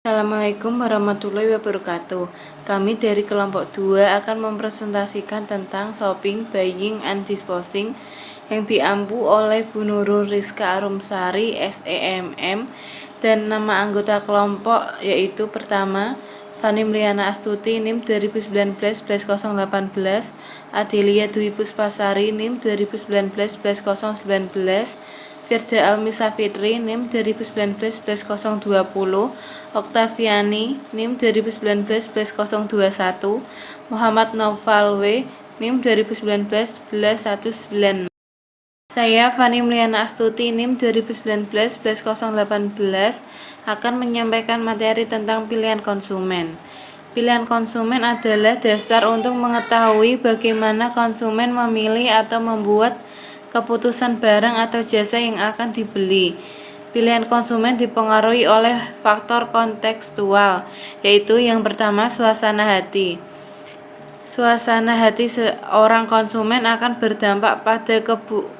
Assalamualaikum warahmatullahi wabarakatuh. Kami dari kelompok 2 akan mempresentasikan tentang shopping, buying, and disposing yang diampu oleh Bu Nurul Rizka Arumsari, SEMM, dan nama anggota kelompok yaitu pertama, Fani Mriana Astuti, NIM 2019-11018, Adelia Dwi Puspasari, NIM 2019-11019, Firda Almisa Fitri, NIM 2019-11020, Oktaviani, NIM 2019-11021, Muhammad Naufal W, NIM 2019-119. Saya, Fani Mliana Astuti, NIM 2019-11018, akan menyampaikan materi tentang pilihan konsumen. Pilihan konsumen adalah dasar untuk mengetahui bagaimana konsumen memilih atau membuat keputusan barang atau jasa yang akan dibeli. Pilihan konsumen dipengaruhi oleh faktor kontekstual, yaitu yang pertama suasana hati. Suasana hati seorang konsumen akan berdampak pada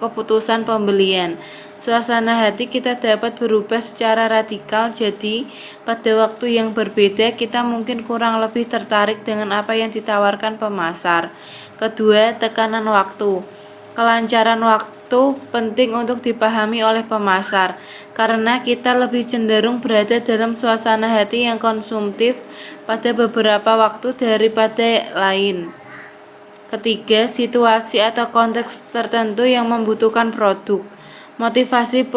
keputusan pembelian. Suasana hati kita dapat berubah secara radikal, jadi pada waktu yang berbeda kita mungkin kurang lebih tertarik dengan apa yang ditawarkan pemasar. Kedua, tekanan waktu. Kelancaran waktu penting untuk dipahami oleh pemasar, karena kita lebih cenderung berada dalam suasana hati yang konsumtif pada beberapa waktu daripada lain. Ketiga, situasi atau konteks tertentu yang membutuhkan produk. Motivasi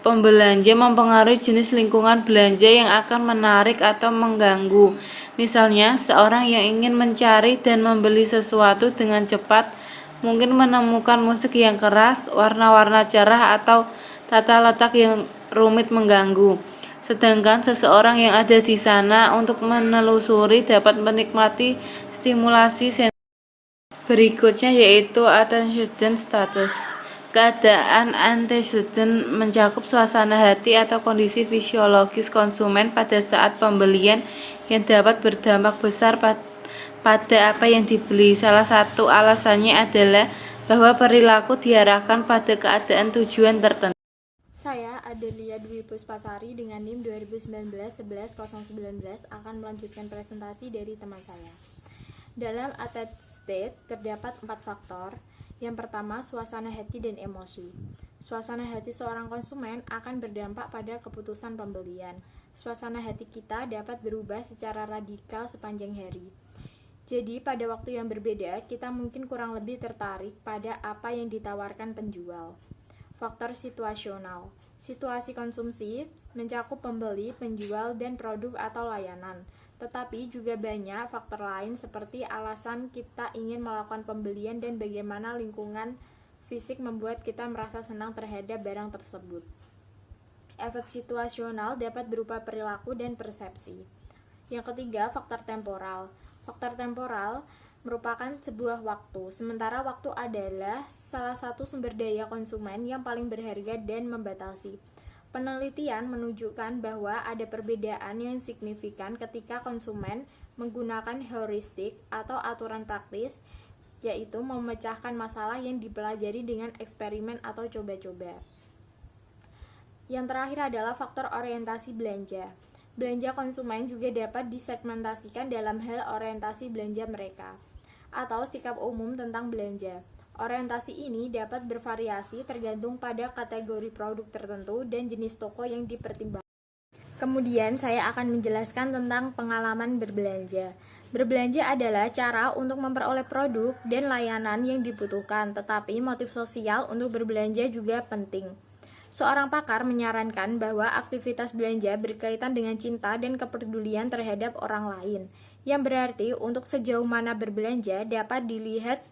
pembelanja mempengaruhi jenis lingkungan belanja yang akan menarik atau mengganggu. Misalnya, seorang yang ingin mencari dan membeli sesuatu dengan cepat mungkin menemukan musik yang keras, warna-warna cerah, atau tata letak yang rumit mengganggu. Sedangkan seseorang yang ada di sana untuk menelusuri dapat menikmati stimulasi sensori. Berikutnya yaitu antecedent status. Keadaan antecedent mencakup suasana hati atau kondisi fisiologis konsumen pada saat pembelian yang dapat berdampak besar pada apa yang dibeli. Salah satu alasannya adalah bahwa perilaku diarahkan pada keadaan tujuan tertentu. Saya, Adelia Dwi Puspasari dengan NIM 2019-11019 akan melanjutkan presentasi dari teman saya. Dalam attached state terdapat 4 faktor. Yang pertama, suasana hati dan emosi. Suasana hati seorang konsumen akan berdampak pada keputusan pembelian. Suasana hati kita dapat berubah secara radikal sepanjang hari. Jadi, pada waktu yang berbeda, kita mungkin kurang lebih tertarik pada apa yang ditawarkan penjual. Faktor situasional. Situasi konsumsi mencakup pembeli, penjual, dan produk atau layanan. Tetapi juga banyak faktor lain seperti alasan kita ingin melakukan pembelian dan bagaimana lingkungan fisik membuat kita merasa senang terhadap barang tersebut. Efek situasional dapat berupa perilaku dan persepsi. Yang ketiga, faktor temporal. Faktor temporal merupakan sebuah waktu, sementara waktu adalah salah satu sumber daya konsumen yang paling berharga dan membatasi. Penelitian menunjukkan bahwa ada perbedaan yang signifikan ketika konsumen menggunakan heuristik atau aturan praktis, yaitu memecahkan masalah yang dipelajari dengan eksperimen atau coba-coba. Yang terakhir adalah faktor orientasi belanja. Belanja konsumen juga dapat disegmentasikan dalam hal orientasi belanja mereka atau sikap umum tentang belanja. Orientasi ini dapat bervariasi tergantung pada kategori produk tertentu dan jenis toko yang dipertimbangkan. Kemudian saya akan menjelaskan tentang pengalaman berbelanja. Berbelanja adalah cara untuk memperoleh produk dan layanan yang dibutuhkan, tetapi motif sosial untuk berbelanja juga penting. Seorang pakar menyarankan bahwa aktivitas belanja berkaitan dengan cinta dan kepedulian terhadap orang lain, yang berarti untuk sejauh mana berbelanja dapat dilihat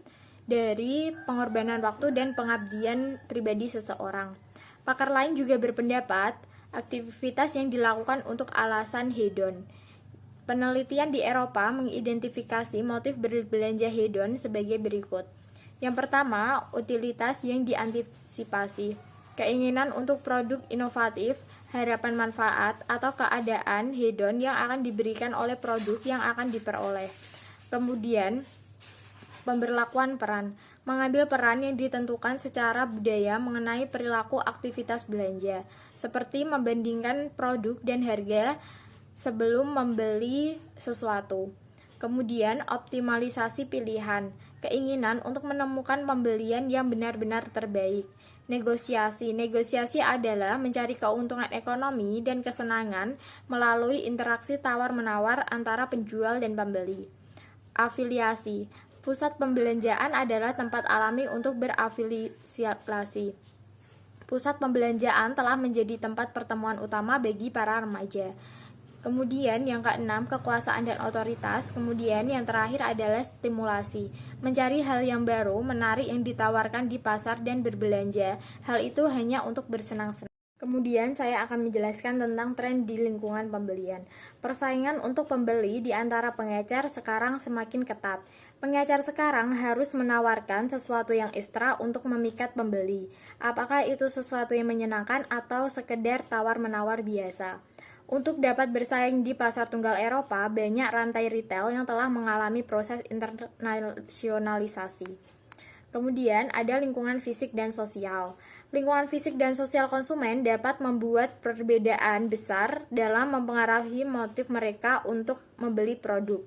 dari pengorbanan waktu dan pengabdian pribadi seseorang. Pakar lain juga berpendapat aktivitas yang dilakukan untuk alasan hedon. Penelitian di Eropa mengidentifikasi motif berbelanja hedon sebagai berikut. Yang pertama, utilitas yang diantisipasi. Keinginan untuk produk inovatif, harapan manfaat, atau keadaan hedon yang akan diberikan oleh produk yang akan diperoleh. Kemudian, pemberlakuan peran. Mengambil peran yang ditentukan secara budaya mengenai perilaku aktivitas belanja, seperti membandingkan produk dan harga sebelum membeli sesuatu. Kemudian, optimalisasi pilihan, keinginan untuk menemukan pembelian yang benar-benar terbaik. Negosiasi adalah mencari keuntungan ekonomi dan kesenangan melalui interaksi tawar-menawar antara penjual dan pembeli. Afiliasi, pusat pembelanjaan adalah tempat alami untuk berafiliasi. Pusat pembelanjaan telah menjadi tempat pertemuan utama bagi para remaja. Kemudian yang keenam, kekuasaan dan otoritas. Kemudian yang terakhir adalah stimulasi, mencari hal yang baru, menarik yang ditawarkan di pasar dan berbelanja. Hal itu hanya untuk bersenang-senang. Kemudian saya akan menjelaskan tentang tren di lingkungan pembelian. Persaingan untuk pembeli di antara pengecer sekarang semakin ketat. Pengecer sekarang harus menawarkan sesuatu yang ekstra untuk memikat pembeli. Apakah itu sesuatu yang menyenangkan atau sekedar tawar-menawar biasa? Untuk dapat bersaing di pasar tunggal Eropa, banyak rantai retail yang telah mengalami proses internasionalisasi. Kemudian ada lingkungan fisik dan sosial. Lingkungan fisik dan sosial konsumen dapat membuat perbedaan besar dalam mempengaruhi motif mereka untuk membeli produk.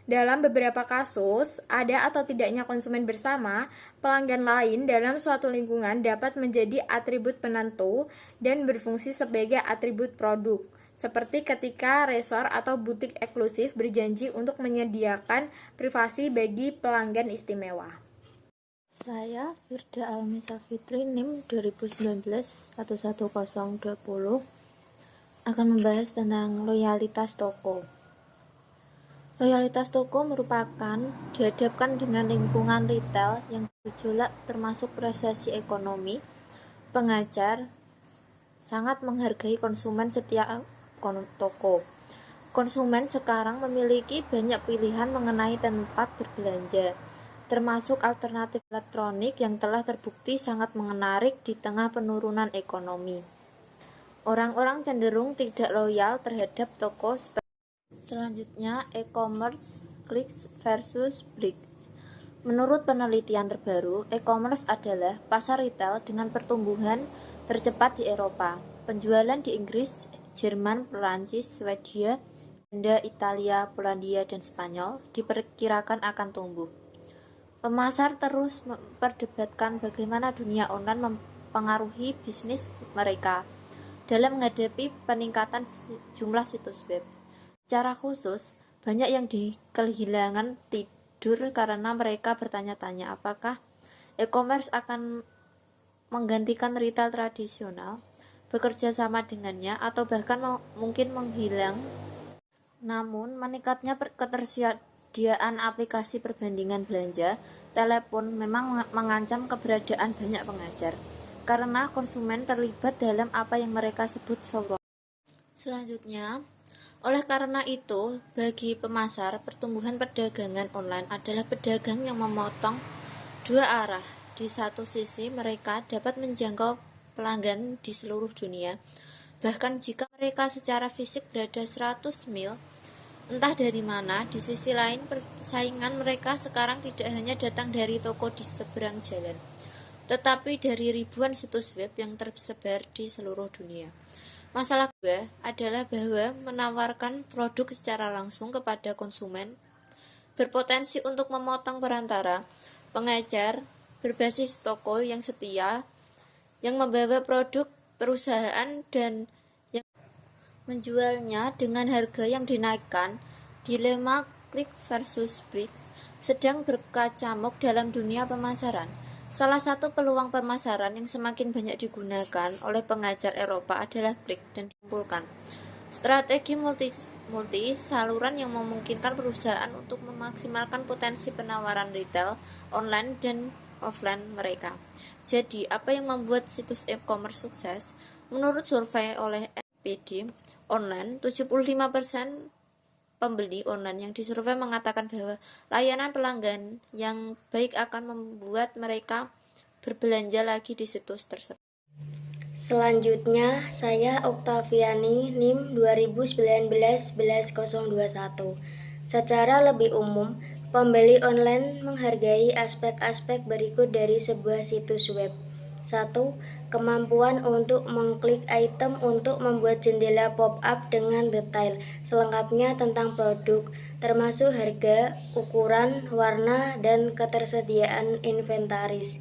Dalam beberapa kasus, ada atau tidaknya konsumen bersama, pelanggan lain dalam suatu lingkungan dapat menjadi atribut penentu dan berfungsi sebagai atribut produk. Seperti ketika resort atau butik eksklusif berjanji untuk menyediakan privasi bagi pelanggan istimewa. Saya Firda Almisa Fitri NIM 2019-11020 akan membahas tentang loyalitas toko. Loyalitas toko merupakan dihadapkan dengan lingkungan retail yang bergejolak termasuk resesi ekonomi. Pengajar sangat menghargai konsumen setiap toko. Konsumen sekarang memiliki banyak pilihan mengenai tempat berbelanja, termasuk alternatif elektronik yang telah terbukti sangat menarik di tengah penurunan ekonomi. Orang-orang cenderung tidak loyal terhadap toko. Selanjutnya, e-commerce, clicks versus bricks. Menurut penelitian terbaru, e-commerce adalah pasar retail dengan pertumbuhan tercepat di Eropa. Penjualan di Inggris, Jerman, Perancis, Swedia, Belanda, Italia, Polandia, dan Spanyol diperkirakan akan tumbuh. Pemasar terus memperdebatkan bagaimana dunia online mempengaruhi bisnis mereka dalam menghadapi peningkatan jumlah situs web. Secara khusus, banyak yang kehilangan tidur karena mereka bertanya-tanya apakah e-commerce akan menggantikan retail tradisional, bekerja sama dengannya, atau bahkan mungkin menghilang. Namun, meningkatnya ketersediaan aplikasi perbandingan belanja telepon memang mengancam keberadaan banyak pengajar, karena konsumen terlibat dalam apa yang mereka sebut showroom. Selanjutnya, oleh karena itu, bagi pemasar, pertumbuhan perdagangan online adalah pedagang yang memotong dua arah. Di satu sisi, mereka dapat menjangkau pelanggan di seluruh dunia, bahkan jika mereka secara fisik berada 100 mil entah dari mana. Di sisi lain, persaingan mereka sekarang tidak hanya datang dari toko di seberang jalan, tetapi dari ribuan situs web yang tersebar di seluruh dunia. Masalah kedua adalah bahwa menawarkan produk secara langsung kepada konsumen berpotensi untuk memotong perantara. Pengecer berbasis toko yang setia yang membawa produk perusahaan dan yang menjualnya dengan harga yang dinaikkan. Dilema click versus bricks sedang berkecamuk dalam dunia pemasaran. Salah satu peluang pemasaran yang semakin banyak digunakan oleh pengajar Eropa adalah klik dan dikumpulkan. Strategi multi saluran yang memungkinkan perusahaan untuk memaksimalkan potensi penawaran retail, online, dan offline mereka. Jadi, apa yang membuat situs e-commerce sukses? Menurut survei oleh NPD Online, 75% pembeli online yang disurvei mengatakan bahwa layanan pelanggan yang baik akan membuat mereka berbelanja lagi di situs tersebut. Selanjutnya, saya Oktaviani NIM 2019-11021. Secara lebih umum, pembeli online menghargai aspek-aspek berikut dari sebuah situs web, 1. Kemampuan untuk mengklik item untuk membuat jendela pop-up dengan detail selengkapnya tentang produk, termasuk harga, ukuran, warna, dan ketersediaan inventaris.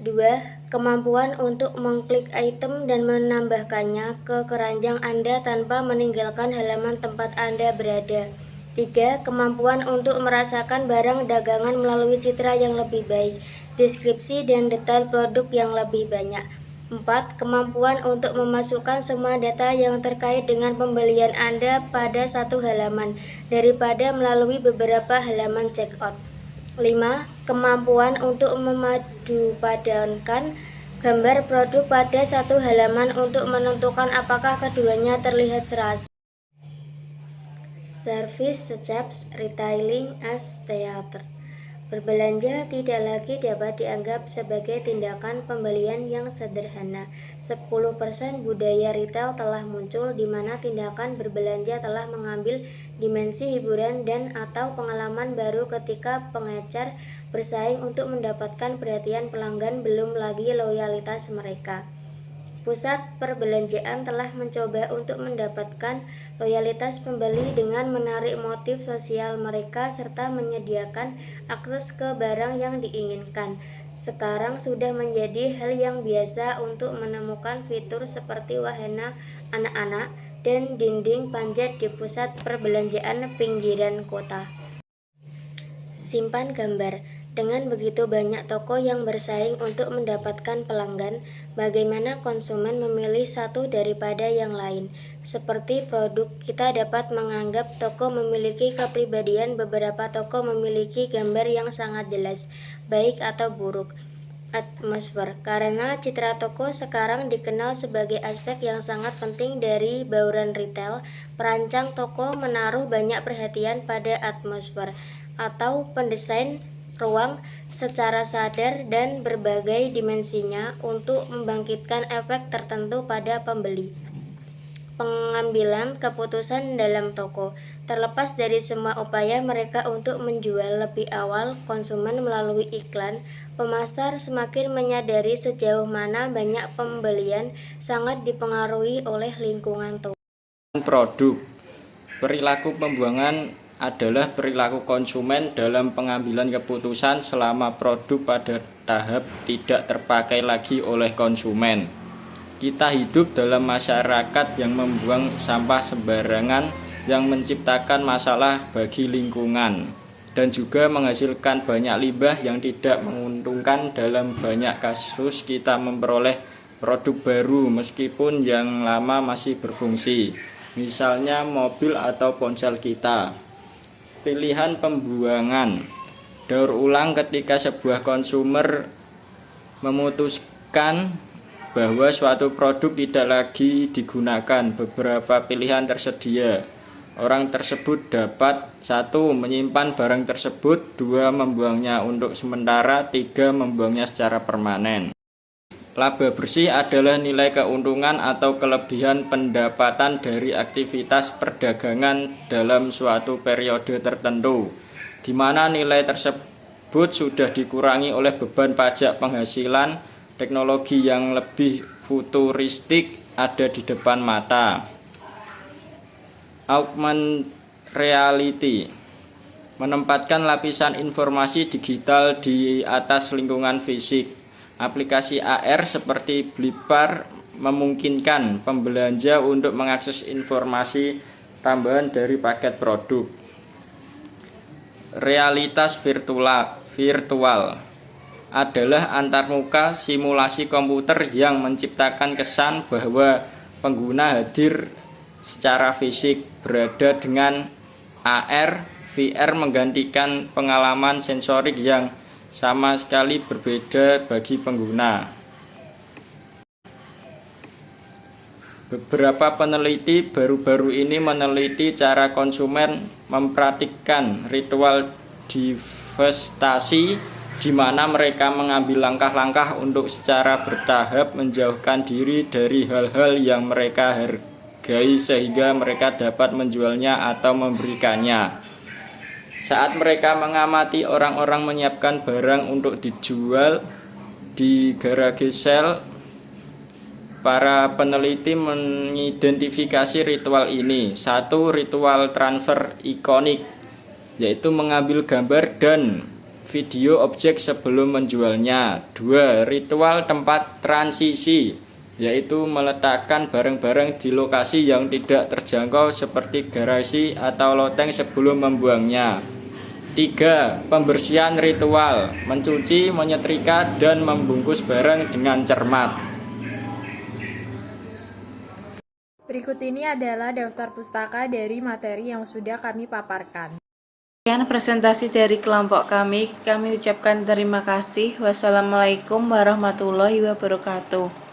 2. Kemampuan untuk mengklik item dan menambahkannya ke keranjang Anda tanpa meninggalkan halaman tempat Anda berada. 3. Kemampuan untuk merasakan barang dagangan melalui citra yang lebih baik, deskripsi dan detail produk yang lebih banyak. 4. Kemampuan untuk memasukkan semua data yang terkait dengan pembelian Anda pada satu halaman, daripada melalui beberapa halaman checkout. 5. Kemampuan untuk memadupadankan gambar produk pada satu halaman untuk menentukan apakah keduanya terlihat jelas. Service steps retailing as theater. Berbelanja tidak lagi dapat dianggap sebagai tindakan pembelian yang sederhana. 10% budaya retail telah muncul di mana tindakan berbelanja telah mengambil dimensi hiburan dan atau pengalaman baru ketika pengecer bersaing untuk mendapatkan perhatian pelanggan, belum lagi loyalitas mereka. Pusat perbelanjaan telah mencoba untuk mendapatkan loyalitas pembeli dengan menarik motif sosial mereka serta menyediakan akses ke barang yang diinginkan. Sekarang sudah menjadi hal yang biasa untuk menemukan fitur seperti wahana anak-anak dan dinding panjat di pusat perbelanjaan pinggiran kota. Simpan gambar. Dengan begitu banyak toko yang bersaing untuk mendapatkan pelanggan, bagaimana konsumen memilih satu daripada yang lain? Seperti produk, kita dapat menganggap toko memiliki kepribadian. Beberapa toko memiliki gambar yang sangat jelas, baik atau buruk. Atmosfer, karena citra toko sekarang dikenal sebagai aspek yang sangat penting dari bauran retail, perancang toko menaruh banyak perhatian pada atmosfer atau pendesain ruang secara sadar dan berbagai dimensinya untuk membangkitkan efek tertentu pada pembeli. Pengambilan keputusan dalam toko. Terlepas dari semua upaya mereka untuk menjual lebih awal konsumen melalui iklan, pemasar semakin menyadari sejauh mana banyak pembelian sangat dipengaruhi oleh lingkungan toko. Produk. Perilaku pembuangan adalah perilaku konsumen dalam pengambilan keputusan selama produk pada tahap tidak terpakai lagi oleh konsumen. Kita hidup dalam masyarakat yang membuang sampah sembarangan yang menciptakan masalah bagi lingkungan dan juga menghasilkan banyak limbah yang tidak menguntungkan. Dalam banyak kasus kita memperoleh produk baru meskipun yang lama masih berfungsi, misalnya mobil atau ponsel kita. Pilihan pembuangan. Daur ulang ketika sebuah konsumer memutuskan bahwa suatu produk tidak lagi digunakan, beberapa pilihan tersedia. Orang tersebut dapat 1. Menyimpan barang tersebut, 2. Membuangnya untuk sementara, 3. Membuangnya secara permanen. Laba bersih adalah nilai keuntungan atau kelebihan pendapatan dari aktivitas perdagangan dalam suatu periode tertentu, di mana nilai tersebut sudah dikurangi oleh beban pajak penghasilan. Teknologi yang lebih futuristik ada di depan mata. Augmented reality menempatkan lapisan informasi digital di atas lingkungan fisik. Aplikasi AR seperti Blipar memungkinkan pembelanja untuk mengakses informasi tambahan dari paket produk. Realitas virtual adalah antarmuka simulasi komputer yang menciptakan kesan bahwa pengguna hadir secara fisik berada dengan AR. VR menggantikan pengalaman sensorik yang sama sekali berbeda bagi pengguna. Beberapa peneliti baru-baru ini meneliti cara konsumen mempraktikkan ritual divestasi, di mana mereka mengambil langkah-langkah untuk secara bertahap menjauhkan diri dari hal-hal yang mereka hargai sehingga mereka dapat menjualnya atau memberikannya. Saat mereka mengamati orang-orang menyiapkan barang untuk dijual, Di garage sel, para peneliti mengidentifikasi ritual ini. Satu, ritual transfer ikonik, yaitu mengambil gambar dan video objek sebelum menjualnya. Dua, ritual tempat transisi, yaitu meletakkan barang-barang di lokasi yang tidak terjangkau seperti garasi atau loteng sebelum membuangnya. Tiga, pembersihan ritual, mencuci, menyetrika, dan membungkus barang dengan cermat. Berikut ini adalah daftar pustaka dari materi yang sudah kami paparkan. Sekian presentasi dari kelompok kami ucapkan terima kasih. Wassalamualaikum warahmatullahi wabarakatuh.